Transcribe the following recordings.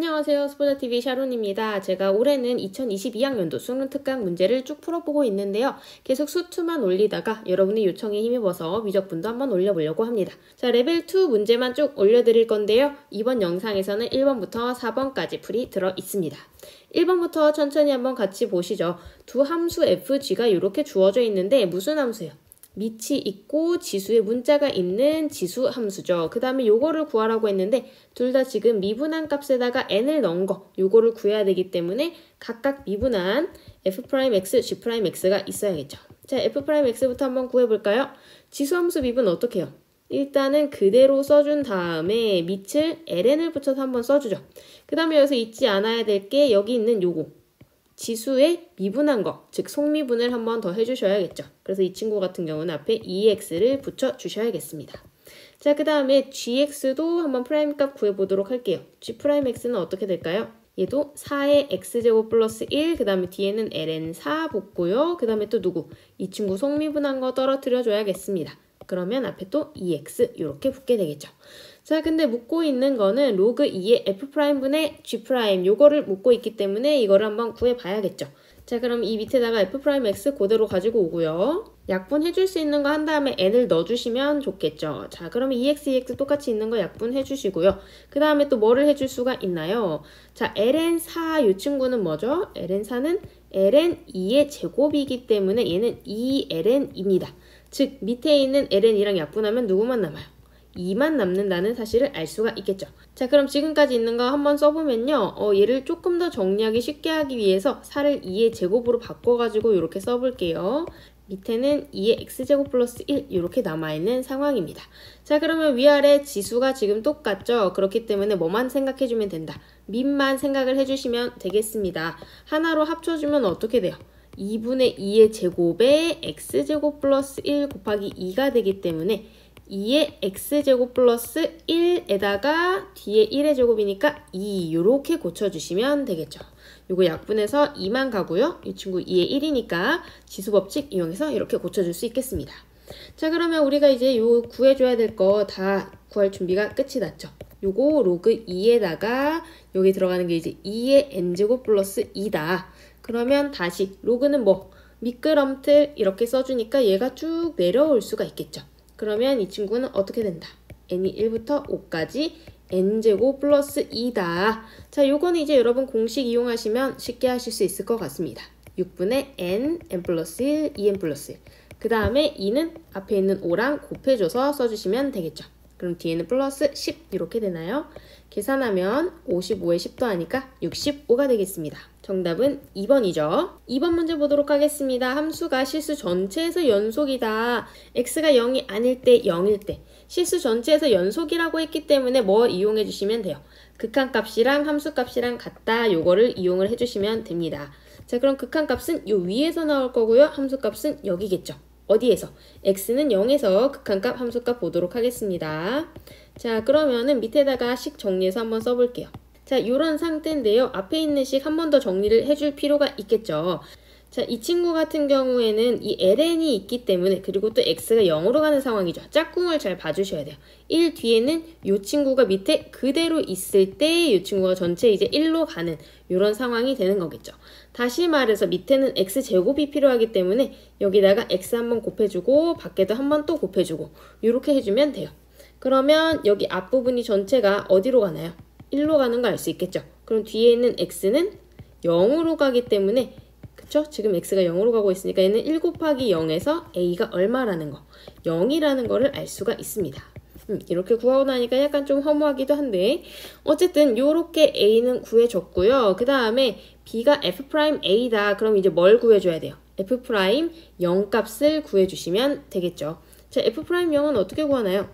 안녕하세요. 스포자TV 샤론입니다. 제가 올해는 2022학년도 수능 특강 문제를 쭉 풀어보고 있는데요. 계속 수투만 올리다가 여러분의 요청에 힘입어서 미적분도 한번 올려보려고 합니다. 자, 레벨 2 문제만 쭉 올려드릴 건데요. 이번 영상에서는 1번부터 4번까지 풀이 들어 있습니다. 1번부터 천천히 한번 같이 보시죠. 두 함수 fg가 이렇게 주어져 있는데 무슨 함수예요? 밑이 있고 지수에 문자가 있는 지수 함수죠. 그 다음에 요거를 구하라고 했는데 둘 다 지금 미분한 값에다가 n을 넣은 거 요거를 구해야 되기 때문에 각각 미분한 f'x, g'x가 있어야겠죠. 자, f'x부터 한번 구해볼까요? 지수 함수 미분 어떻게 해요? 일단은 그대로 써준 다음에 밑을 ln을 붙여서 한번 써주죠. 그 다음에 여기서 잊지 않아야 될 게 여기 있는 요거 지수의 미분한 거, 즉 속미분을 한번 더 해주셔야겠죠. 그래서 이 친구 같은 경우는 앞에 2x를 붙여주셔야겠습니다. 자, 그 다음에 gx도 한번 프라임 값 구해보도록 할게요. g'x는 어떻게 될까요? 얘도 4의 x제곱 플러스 1, 그 다음에 뒤에는 ln4 붙고요. 그 다음에 또 누구? 이 친구 속미분한 거 떨어뜨려줘야겠습니다. 그러면 앞에 또 2x 이렇게 붙게 되겠죠. 자, 근데 묻고 있는 거는 로그 2의 f'분의 g' 요거를 묻고 있기 때문에 이거를 한번 구해봐야겠죠. 자, 그럼 이 밑에다가 f'x 그대로 가지고 오고요. 약분해줄 수 있는 거 한 다음에 n을 넣어주시면 좋겠죠. 자, 그러면 2x 똑같이 있는 거 약분해주시고요. 그 다음에 또 뭐를 해줄 수가 있나요? 자, ln4 이 친구는 뭐죠? ln4는 ln2의 제곱이기 때문에 얘는 2ln입니다. 즉 밑에 있는 ln이랑 약분하면 누구만 남아요? 2만 남는다는 사실을 알 수가 있겠죠. 자, 그럼 지금까지 있는 거 한번 써보면요. 얘를 조금 더 정리하기 쉽게 하기 위해서 4를 2의 제곱으로 바꿔가지고 이렇게 써볼게요. 밑에는 2의 x제곱 플러스 1 이렇게 남아있는 상황입니다. 자, 그러면 위아래 지수가 지금 똑같죠. 그렇기 때문에 뭐만 생각해주면 된다. 밑만 생각을 해주시면 되겠습니다. 하나로 합쳐주면 어떻게 돼요? 2분의 2의 제곱에 x제곱 플러스 1 곱하기 2가 되기 때문에 2의 x제곱 플러스 1에다가 뒤에 1의 제곱이니까 2 이렇게 고쳐주시면 되겠죠. 요거 약분해서 2만 가고요. 이 친구 2의 1이니까 지수법칙 이용해서 이렇게 고쳐줄 수 있겠습니다. 자, 그러면 우리가 이제 요 구해줘야 될 거 다 구할 준비가 끝이 났죠. 요거 로그 2에다가 여기 들어가는 게 이제 2의 n제곱 플러스 2다. 그러면 다시 로그는 뭐 미끄럼틀 이렇게 써주니까 얘가 쭉 내려올 수가 있겠죠. 그러면 이 친구는 어떻게 된다? n이 1부터 5까지 n제곱 플러스 2다. 자, 요거는 이제 여러분 공식 이용하시면 쉽게 하실 수 있을 것 같습니다. 6분의 n 플러스 1, 2n 플러스 1. 그 다음에 2는 앞에 있는 5랑 곱해줘서 써주시면 되겠죠. 그럼 뒤에는 플러스 10 이렇게 되나요? 계산하면 55에 10도 하니까 65가 되겠습니다. 정답은 2번이죠. 2번 문제 보도록 하겠습니다. 함수가 실수 전체에서 연속이다. x가 0이 아닐 때 0일 때 실수 전체에서 연속이라고 했기 때문에 뭐 이용해 주시면 돼요. 극한값이랑 함수값이랑 같다. 요거를 이용을 해주시면 됩니다. 자, 그럼 극한값은 요 위에서 나올 거고요. 함수값은 여기겠죠. 어디에서? x는 0에서 극한값 함수값 보도록 하겠습니다. 자, 그러면은 밑에다가 식 정리해서 한번 써볼게요. 자, 요런 상태인데요. 앞에 있는 식 한 번 더 정리를 해줄 필요가 있겠죠. 자, 이 친구 같은 경우에는 이 ln이 있기 때문에 그리고 또 x가 0으로 가는 상황이죠. 짝꿍을 잘 봐주셔야 돼요. 1 뒤에는 이 친구가 밑에 그대로 있을 때 이 친구가 전체 이제 1로 가는 이런 상황이 되는 거겠죠. 다시 말해서 밑에는 x제곱이 필요하기 때문에 여기다가 x 한번 곱해주고 밖에도 한번 또 곱해주고 이렇게 해주면 돼요. 그러면 여기 앞부분이 전체가 어디로 가나요? 1로 가는 거 알 수 있겠죠. 그럼 뒤에 있는 x는 0으로 가기 때문에 그쵸? 지금 x가 0으로 가고 있으니까 얘는 1 곱하기 0에서 a가 얼마라는 거 0이라는 거를 알 수가 있습니다. 이렇게 구하고 나니까 약간 좀 허무하기도 한데 어쨌든 요렇게 a는 구해줬고요. 그 다음에 b가 f'a다. 그럼 이제 뭘 구해줘야 돼요? f'0 값을 구해주시면 되겠죠. 자, f'0은 어떻게 구하나요?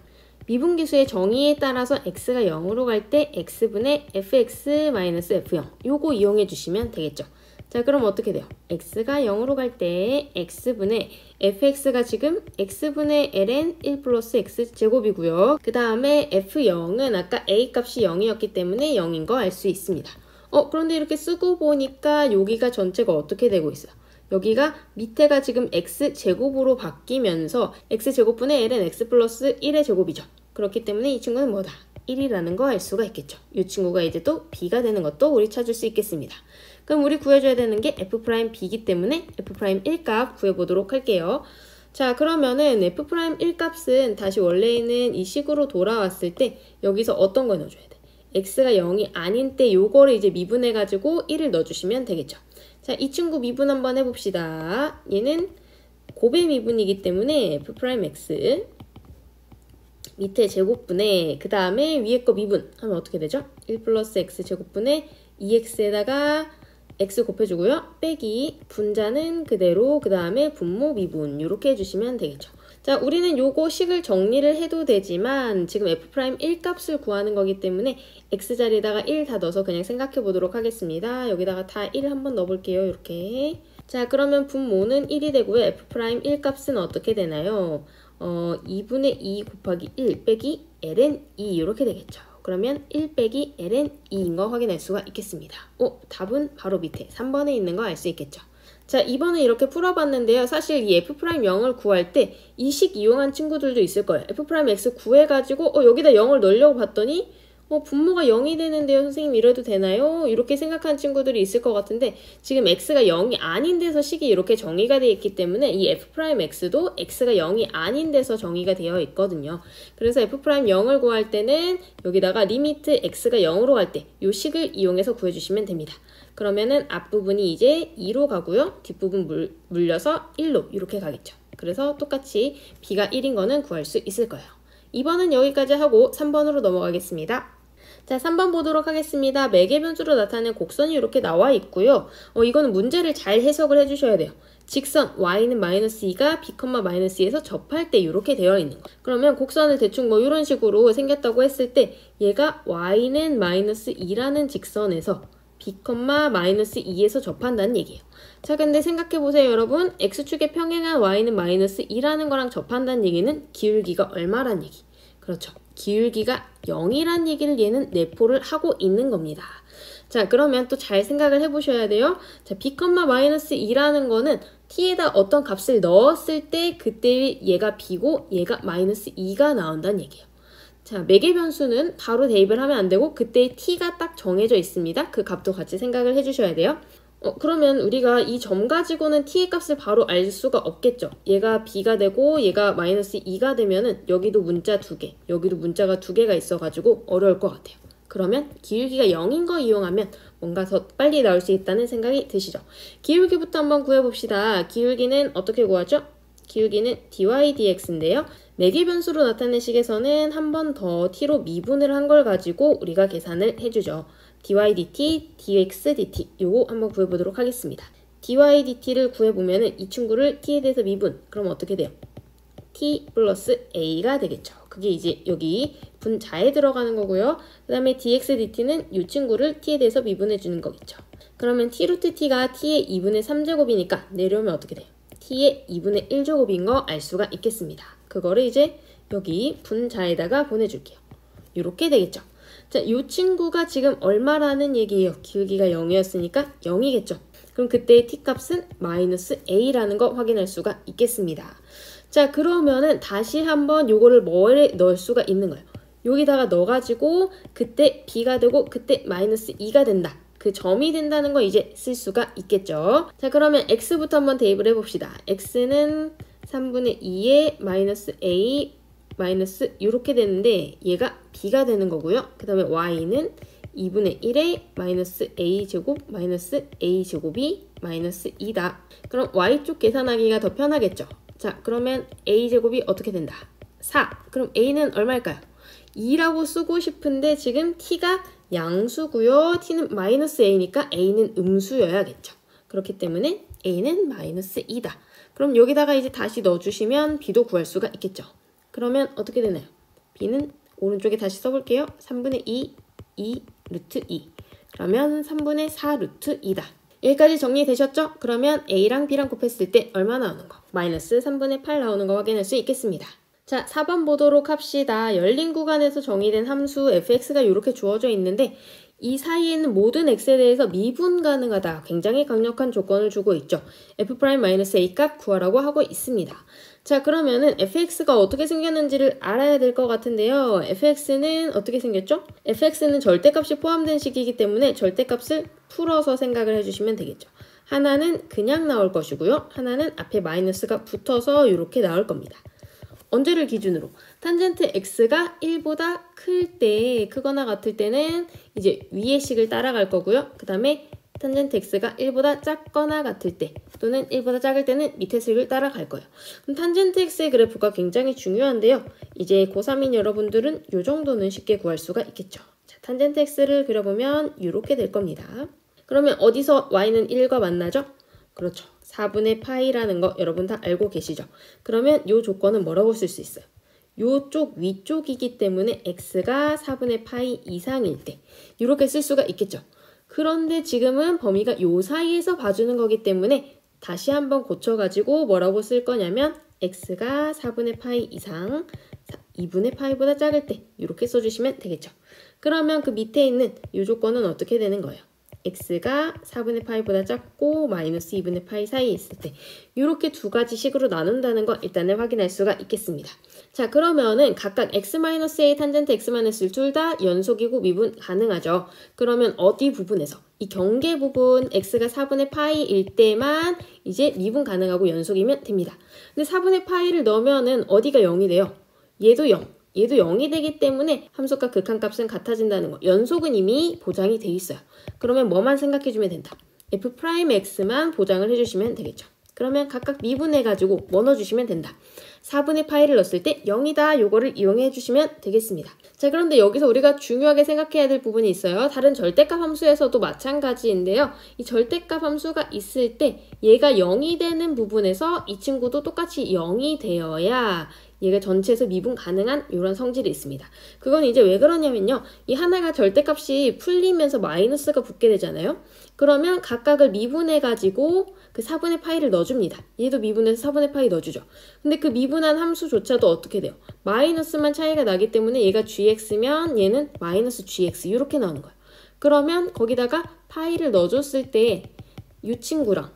미분기수의 정의에 따라서 x가 0으로 갈 때 x분의 fx-f0 요거 이용해 주시면 되겠죠. 자, 그럼 어떻게 돼요? x가 0으로 갈 때 x분의 fx가 지금 x분의 ln 1 플러스 x제곱이고요. 그 다음에 f0은 아까 a 값이 0이었기 때문에 0인 거 알 수 있습니다. 그런데 이렇게 쓰고 보니까 여기가 전체가 어떻게 되고 있어요? 여기가 밑에가 지금 x제곱으로 바뀌면서 x제곱분의 ln x 플러스 1의 제곱이죠. 그렇기 때문에 이 친구는 뭐다? 1이라는 거 알 수가 있겠죠. 이 친구가 이제 또 b가 되는 것도 우리 찾을 수 있겠습니다. 그럼 우리 구해줘야 되는 게 f'B이기 때문에 f'L 값 구해보도록 할게요. 자, 그러면은 f'L 값은 다시 원래 있는 이 식으로 돌아왔을 때 여기서 어떤 걸 넣어줘야 돼? x가 0이 아닌 때 요거를 이제 미분해가지고 1을 넣어주시면 되겠죠. 자, 이 친구 미분 한번 해봅시다. 얘는 곱의 미분이기 때문에 f'x 밑에 제곱분에 그 다음에 위에 거 미분 하면 어떻게 되죠? 1 플러스 x 제곱분에 2x에다가 x 곱해주고요. 빼기 분자는 그대로 그 다음에 분모 미분 이렇게 해주시면 되겠죠. 자, 우리는 요거 식을 정리를 해도 되지만 지금 f'L 값을 구하는 거기 때문에 x 자리에다가 1 다 넣어서 그냥 생각해 보도록 하겠습니다. 여기다가 다 1 한번 넣어볼게요. 이렇게. 자, 그러면 분모는 1이 되고요. f'L 값은 어떻게 되나요? 2분의 2 곱하기 1 빼기 ln 2 이렇게 되겠죠. 그러면 1 빼기 ln 2인 거 확인할 수가 있겠습니다. 답은 바로 밑에 3번에 있는 거 알 수 있겠죠. 자, 2번은 이렇게 풀어봤는데요. 사실 이 f'0을 구할 때 이 식 이용한 친구들도 있을 거예요. f'x 구해가지고 여기다 0을 넣으려고 봤더니 분모가 0이 되는데요. 선생님 이래도 되나요? 이렇게 생각한 친구들이 있을 것 같은데 지금 x가 0이 아닌 데서 식이 이렇게 정의가 되어 있기 때문에 이 f'x도 x가 0이 아닌 데서 정의가 되어 있거든요. 그래서 f'0을 구할 때는 여기다가 리미트 x가 0으로 갈 때 이 식을 이용해서 구해주시면 됩니다. 그러면은 앞부분이 이제 2로 가고요. 뒷부분 물려서 1로 이렇게 가겠죠. 그래서 똑같이 b가 1인 거는 구할 수 있을 거예요. 2번은 여기까지 하고 3번으로 넘어가겠습니다. 자, 3번 보도록 하겠습니다. 매개 변수로 나타낸 곡선이 이렇게 나와 있고요. 이거는 문제를 잘 해석을 해주셔야 돼요. 직선 y는 마이너스 2가 b, 마이너스 2에서 접할 때 이렇게 되어 있는 거. 그러면 곡선을 대충 뭐 이런 식으로 생겼다고 했을 때 얘가 y는 마이너스 2라는 직선에서 b, 마이너스 2에서 접한다는 얘기예요. 자, 근데 생각해보세요, 여러분. x축에 평행한 y는 마이너스 2라는 거랑 접한다는 얘기는 기울기가 얼마란 얘기? 그렇죠. 기울기가 0이란 얘기를 얘는 내포를 하고 있는 겁니다. 자, 그러면 또 잘 생각을 해보셔야 돼요. 자, b, 마이너스 2라는 거는 t에다 어떤 값을 넣었을 때 그때 얘가 b고 얘가 마이너스 2가 나온다는 얘기예요. 자, 매개 변수는 바로 대입을 하면 안 되고 그때 t가 딱 정해져 있습니다. 그 값도 같이 생각을 해주셔야 돼요. 그러면 우리가 이 점 가지고는 t의 값을 바로 알 수가 없겠죠. 얘가 b가 되고 얘가 마이너스 2가 되면은 여기도 문자 2개, 여기도 문자가 2개가 있어가지고 어려울 것 같아요. 그러면 기울기가 0인 거 이용하면 뭔가 더 빨리 나올 수 있다는 생각이 드시죠. 기울기부터 한번 구해봅시다. 기울기는 어떻게 구하죠? 기울기는 dy dx인데요. 매개 변수로 나타낸 식에서는 한 번 더 t로 미분을 한 걸 가지고 우리가 계산을 해주죠. dy dt, dx dt 요거 한번 구해보도록 하겠습니다. dy dt를 구해보면은 이 친구를 t에 대해서 미분, 그럼 어떻게 돼요? t 플러스 a가 되겠죠. 그게 이제 여기 분자에 들어가는 거고요. 그 다음에 dx dt는 이 친구를 t에 대해서 미분해 주는 거겠죠. 그러면 t 루트 t가 t의 2분의 3제곱이니까 내려오면 어떻게 돼요? t의 2분의 1제곱인 거 알 수가 있겠습니다. 그거를 이제 여기 분자에다가 보내줄게요. 이렇게 되겠죠. 자, 이 친구가 지금 얼마라는 얘기예요? 기울기가 0이었으니까 0이겠죠. 그럼 그때의 t값은 마이너스 a라는 거 확인할 수가 있겠습니다. 자, 그러면은 다시 한번 요거를 뭐에 넣을 수가 있는 거예요. 여기다가 넣어가지고 그때 b가 되고 그때 마이너스 2가 된다. 그 점이 된다는 거 이제 쓸 수가 있겠죠. 자, 그러면 x부터 한번 대입을 해봅시다. x는 3분의 2에 마이너스 a 마이너스 이렇게 되는데 얘가 b가 되는 거고요. 그 다음에 y는 2분의 1에 마이너스 a제곱 마이너스 a제곱이 마이너스 2다. 그럼 y쪽 계산하기가 더 편하겠죠. 자, 그러면 a제곱이 어떻게 된다? 4. 그럼 a는 얼마일까요? 2라고 쓰고 싶은데 지금 t가 양수고요. t는 마이너스 a니까 a는 음수여야겠죠. 그렇기 때문에 a는 마이너스 2다. 그럼 여기다가 이제 다시 넣어주시면 b도 구할 수가 있겠죠. 그러면 어떻게 되나요? b는 오른쪽에 다시 써볼게요. 3분의 2 루트 2. 그러면 3분의 4 루트 2다. 여기까지 정리되셨죠? 그러면 a랑 b랑 곱했을 때 얼마 나오는 거? 마이너스 3분의 8 나오는 거 확인할 수 있겠습니다. 자, 4번 보도록 합시다. 열린 구간에서 정의된 함수 fx가 이렇게 주어져 있는데 이 사이에 있는 모든 x에 대해서 미분 가능하다. 굉장히 강력한 조건을 주고 있죠. f'-a 값 구하라고 하고 있습니다. 자, 그러면은 fx가 어떻게 생겼는지를 알아야 될 것 같은데요. fx는 어떻게 생겼죠? fx는 절대값이 포함된 식이기 때문에 절대값을 풀어서 생각을 해주시면 되겠죠. 하나는 그냥 나올 것이고요. 하나는 앞에 마이너스가 붙어서 이렇게 나올 겁니다. 언제를 기준으로? 탄젠트 x가 1보다 클 때, 크거나 같을 때는 이제 위의 식을 따라갈 거고요. 그 다음에 탄젠트 x가 1보다 작거나 같을 때 또는 1보다 작을 때는 밑에 식을 따라갈 거예요. 그럼 탄젠트 x의 그래프가 굉장히 중요한데요. 이제 고3인 여러분들은 이 정도는 쉽게 구할 수가 있겠죠. 자, 탄젠트 x를 그려보면 이렇게 될 겁니다. 그러면 어디서 y는 1과 만나죠? 그렇죠. 4분의 파이라는 거 여러분 다 알고 계시죠? 그러면 이 조건은 뭐라고 쓸 수 있어요? 요쪽 위쪽이기 때문에 x가 4분의 파이 이상일 때 이렇게 쓸 수가 있겠죠. 그런데 지금은 범위가 요 사이에서 봐주는 거기 때문에 다시 한번 고쳐가지고 뭐라고 쓸 거냐면 x가 4분의 파이 이상 2분의 파이보다 작을 때 이렇게 써주시면 되겠죠. 그러면 그 밑에 있는 이 조건은 어떻게 되는 거예요? x가 4분의 파이보다 작고 마이너스 2분의 파이 사이에 있을 때 이렇게 두 가지 식으로 나눈다는 거 일단은 확인할 수가 있겠습니다. 자, 그러면은 각각 x-a 탄젠트 x-1 둘 다 연속이고 미분 가능하죠. 그러면 어디 부분에서? 이 경계 부분 x가 4분의 파이일 때만 이제 미분 가능하고 연속이면 됩니다. 근데 4분의 파이를 넣으면은 어디가 0이 돼요? 얘도 0. 얘도 0이 되기 때문에 함수값 극한값은 같아진다는 거. 연속은 이미 보장이 돼 있어요. 그러면 뭐만 생각해주면 된다. f'x만 보장을 해주시면 되겠죠. 그러면 각각 미분해가지고 뭐 넣어주시면 된다. 4분의 파이를 넣었을 때 0이다. 요거를 이용해 주시면 되겠습니다. 자, 그런데 여기서 우리가 중요하게 생각해야 될 부분이 있어요. 다른 절대값 함수에서도 마찬가지인데요. 이 절대값 함수가 있을 때 얘가 0이 되는 부분에서 이 친구도 똑같이 0이 되어야 얘가 전체에서 미분 가능한 이런 성질이 있습니다. 그건 이제 왜 그러냐면요. 이 하나가 절대값이 풀리면서 마이너스가 붙게 되잖아요. 그러면 각각을 미분해가지고 그 4분의 파이를 넣어줍니다. 얘도 미분해서 4분의 파이 넣어주죠. 근데 그 미분한 함수조차도 어떻게 돼요? 마이너스만 차이가 나기 때문에 얘가 gx면 얘는 마이너스 gx 이렇게 나오는 거예요. 그러면 거기다가 파이를 넣어줬을 때 이 친구랑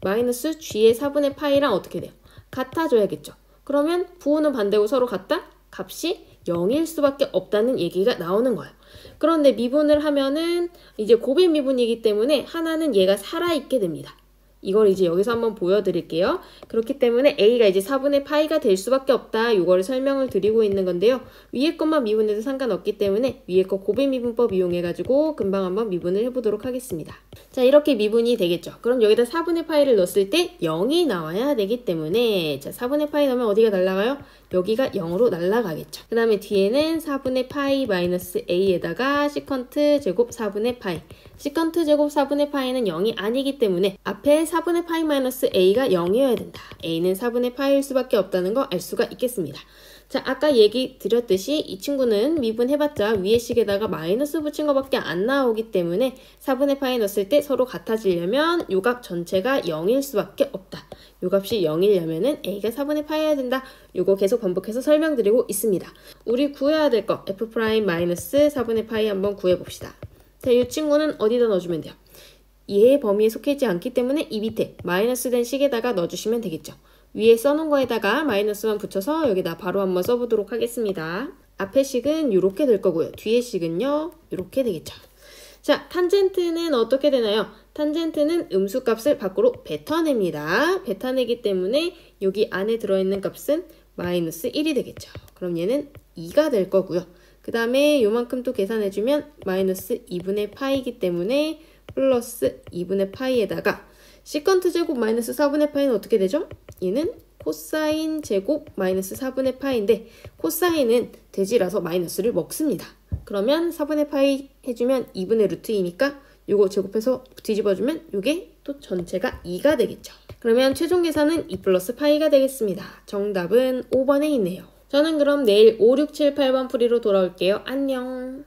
마이너스 g의 4분의 파이랑 어떻게 돼요? 같아져야겠죠. 그러면 부호는 반대고 서로 같다? 값이 0일 수밖에 없다는 얘기가 나오는 거예요. 그런데 미분을 하면은 이제 고배 미분이기 때문에 하나는 얘가 살아있게 됩니다. 이걸 이제 여기서 한번 보여드릴게요. 그렇기 때문에 A가 이제 4분의 파이가 될 수밖에 없다. 이거를 설명을 드리고 있는 건데요. 위에 것만 미분해도 상관없기 때문에 위에 거 고배 미분법 이용해가지고 금방 한번 미분을 해보도록 하겠습니다. 자, 이렇게 미분이 되겠죠. 그럼 여기다 4분의 파이를 넣었을 때 0이 나와야 되기 때문에 자, 4분의 파이 넣으면 어디가 날아가요? 여기가 0으로 날아가겠죠. 그 다음에 뒤에는 4분의 파이 마이너스 a에다가 시컨트 제곱 4분의 파이. 시컨트 제곱 4분의 파이는 0이 아니기 때문에 앞에 4분의 파이 마이너스 a가 0이어야 된다. a는 4분의 파이일 수밖에 없다는 거 알 수가 있겠습니다. 자, 아까 얘기 드렸듯이 이 친구는 미분해봤자 위의 식에다가 마이너스 붙인 것밖에 안 나오기 때문에 4분의 파이 넣었을 때 서로 같아지려면 요 값 전체가 0일 수밖에 없다. 요 값이 0이려면은 a가 4분의 파이여야 된다. 요거 계속 반복해서 설명드리고 있습니다. 우리 구해야 될 거 f'-4분의 파이 한번 구해봅시다. 자, 이 친구는 어디다 넣어주면 돼요? 얘의 범위에 속해 있지 않기 때문에 이 밑에 마이너스 된 식에다가 넣어주시면 되겠죠. 위에 써놓은 거에다가 마이너스만 붙여서 여기다 바로 한번 써보도록 하겠습니다. 앞에 식은 이렇게 될 거고요. 뒤에 식은요. 이렇게 되겠죠. 자, 탄젠트는 어떻게 되나요? 탄젠트는 음수값을 밖으로 뱉어냅니다. 뱉어내기 때문에 여기 안에 들어있는 값은 마이너스 1이 되겠죠. 그럼 얘는 2가 될 거고요. 그 다음에 요만큼 또 계산해주면 마이너스 2분의 파이이기 때문에 플러스 2분의 파이에다가 시컨트 제곱 마이너스 4분의 파이는 어떻게 되죠? 얘는 코사인 제곱 마이너스 4분의 파이인데 코사인은 돼지라서 마이너스를 먹습니다. 그러면 4분의 파이 해주면 2분의 루트 2니까 요거 제곱해서 뒤집어주면 요게 또 전체가 2가 되겠죠. 그러면 최종 계산은 2 플러스 파이가 되겠습니다. 정답은 5번에 있네요. 저는 그럼 내일 5, 6, 7, 8번 풀이로 돌아올게요. 안녕.